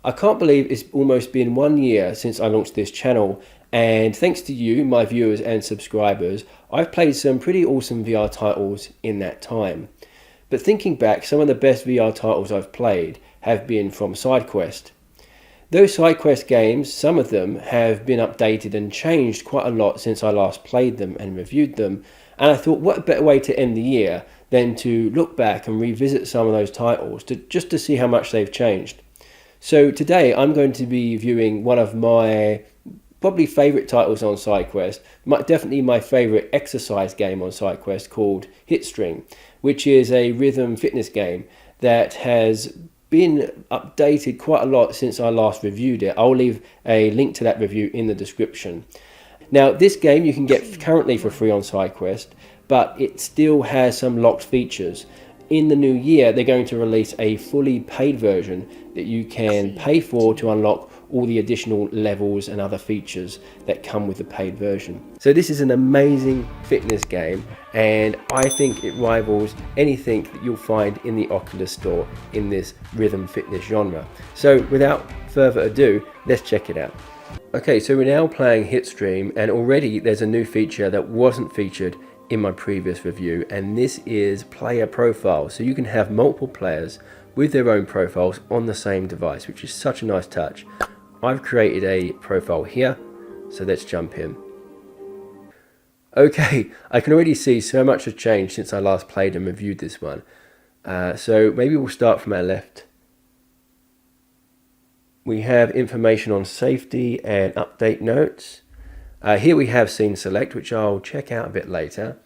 I can't believe it's almost been 1 year since I launched this channel, and thanks to you, my viewers and subscribers, I've played some pretty awesome VR titles in that time. But thinking back, some of the best VR titles I've played have been from SideQuest. Those SideQuest games, some of them have been updated and changed quite a lot since I last played them and reviewed them, and I thought what a better way to end the year than to look back and revisit some of those titles just to see how much they've changed. So today I'm going to be viewing one of my probably favourite titles on SideQuest, definitely my favourite exercise game on SideQuest, called Hitstream, which is a rhythm fitness game that has been updated quite a lot since I last reviewed it. I'll leave a link to that review in the description. Now, this game you can get currently for free on SideQuest, but it still has some locked features. In the new year, they're going to release a fully paid version that you can pay for to unlock all the additional levels and other features that come with the paid version. So this is an amazing fitness game, and I think it rivals anything that you'll find in the Oculus store in this rhythm fitness genre. So without further ado, let's check it out. Okay, so we're now playing Hitstream, and already there's a new feature that wasn't featured in my previous review, and this is player profile. So you can have multiple players with their own profiles on the same device, which is such a nice touch. I've created a profile here, so let's jump in. Okay, I can already see so much has changed since I last played and reviewed this one. So maybe we'll start from our left. We have information on safety and update notes. Here we have scene select, which I'll check out a bit later.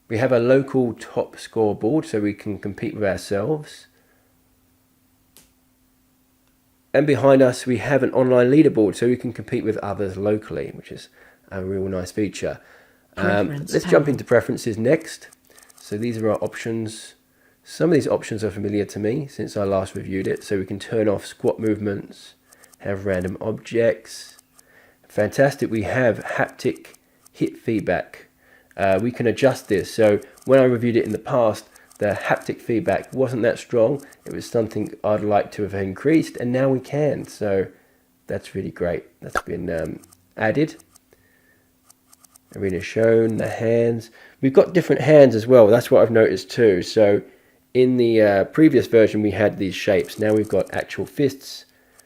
We have a local top scoreboard, so we can compete with ourselves. And behind us we have an online leaderboard, so we can compete with others locally, which is a real nice feature. Let's jump into preferences next. So these are our options. Some of these options are familiar to me since I last reviewed it. So we can turn off squat movements, have random objects. Fantastic, we have haptic hit feedback. We can adjust this. So when I reviewed it in the past, the haptic feedback wasn't that strong. It was something I'd like to have increased, and now we can. So that's really great. That's been added. Arena shown, the hands. We've got different hands as well. That's what I've noticed too. So in the previous version, we had these shapes. Now we've got actual fists.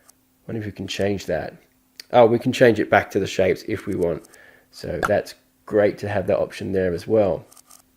I wonder if we can change that. Oh, we can change it back to the shapes if we want. So that's great to have that option there as well.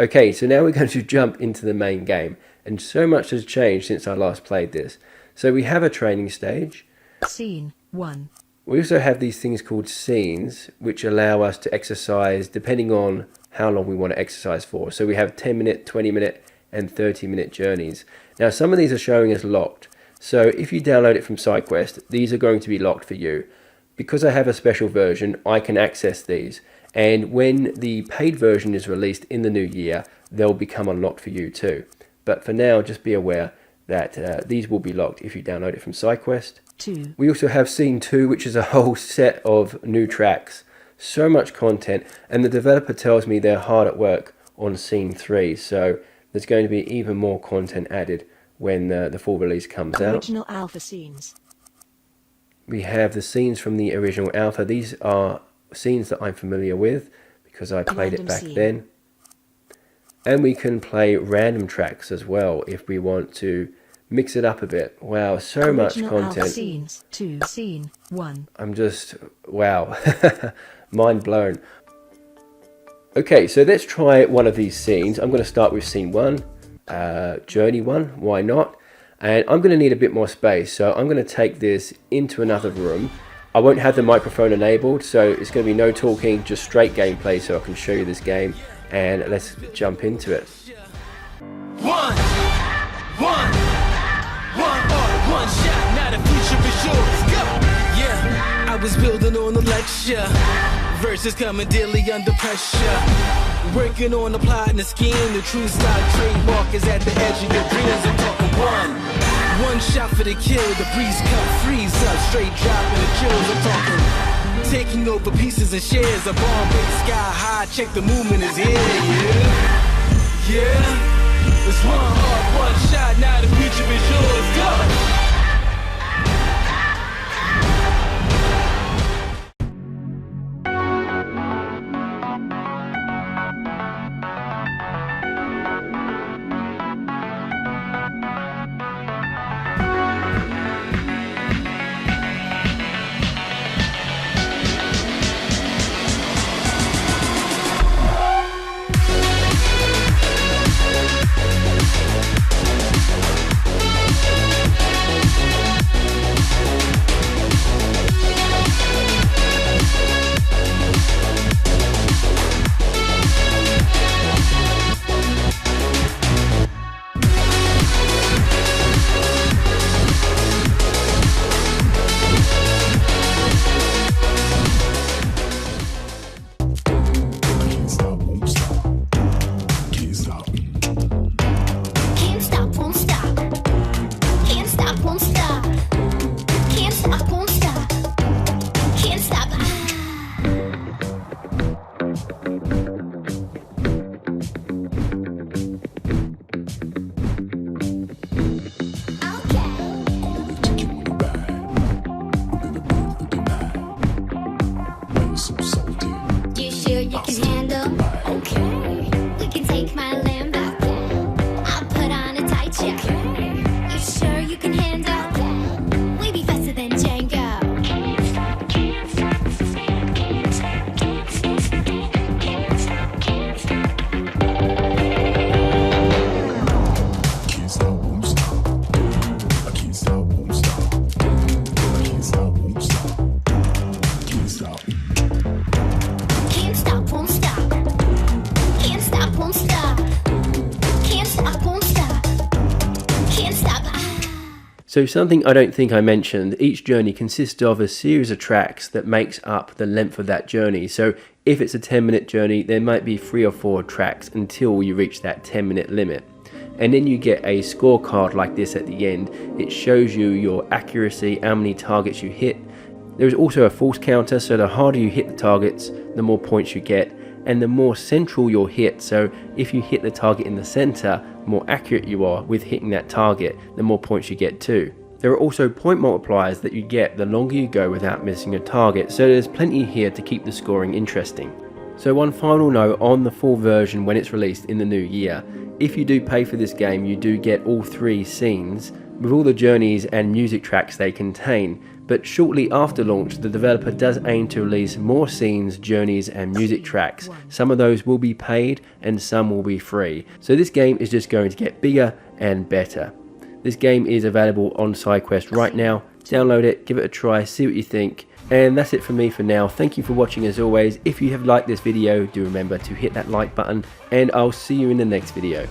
Okay, so now we're going to jump into the main game, and so much has changed since I last played this. So we have a training stage. Scene 1. We also have these things called scenes, which allow us to exercise depending on how long we want to exercise for. So we have 10-minute, 20-minute, and 30-minute journeys. Now some of these are showing as locked. So if you download it from SideQuest, these are going to be locked for you. Because I have a special version, I can access these. And when the paid version is released in the new year, they'll become unlocked for you too. But for now, just be aware that these will be locked if you download it from SideQuest. 2. We also have Scene 2, which is a whole set of new tracks. So much content, and the developer tells me they're hard at work on Scene 3, so there's going to be even more content added when the full release comes out. Original alpha scenes. We have the scenes from the original alpha. These are scenes that I'm familiar with because I played it back then. And we can play random tracks as well if we want to mix it up a bit. Wow, so much content. Scenes 2, scene 1. I'm just, wow, mind blown. Okay, so let's try one of these scenes. I'm going to start with scene 1, journey 1, why not? And I'm going to need a bit more space, so I'm going to take this into another room. I won't have the microphone enabled, so it's going to be no talking, just straight gameplay so I can show you this game, and let's jump into it. One shot, now the future is yours. Go! Yeah, I was building on a lecture. Verses coming daily under pressure. Working on the plot and the scheme. The true style trademark is at the edge of your dreams. I'm talking one shot for the kill. The breeze cut, freeze up, straight dropping the chills. I'm talking taking over pieces and shares. A bomb big sky high. Check the movement is here. Yeah. It's one heart, one shot. Now the future is yours. Go. so salty. You sure you can handle? Okay. We can take my limb back. I'll put on a tight check. You sure you can handle? We be faster than Django. Can't stop, won't stop. I can't stop, won't stop. I can't stop, won't stop. Can't stop. Can't stop, won't stop. Can't stop, won't stop. Can't stop, won't stop. Can't stop. So something I don't think I mentioned, each journey consists of a series of tracks that makes up the length of that journey. So if it's a 10-minute journey, there might be 3 or 4 tracks until you reach that 10-minute limit. And then you get a scorecard like this at the end. It shows you your accuracy, how many targets you hit. There is also a false counter, so the harder you hit the targets, the more points you get, and the more central you're hit. So if you hit the target in the center, the more accurate you are with hitting that target, the more points you get too. There are also point multipliers that you get the longer you go without missing a target, so there's plenty here to keep the scoring interesting. So one final note on the full version when it's released in the new year. If you do pay for this game, you do get all 3 scenes with all the journeys and music tracks they contain. But shortly after launch, the developer does aim to release more scenes, journeys and music tracks. Some of those will be paid and some will be free. So this game is just going to get bigger and better. This game is available on SideQuest right now. Download it, give it a try, see what you think. And that's it for me for now. Thank you for watching as always. If you have liked this video, do remember to hit that like button and I'll see you in the next video.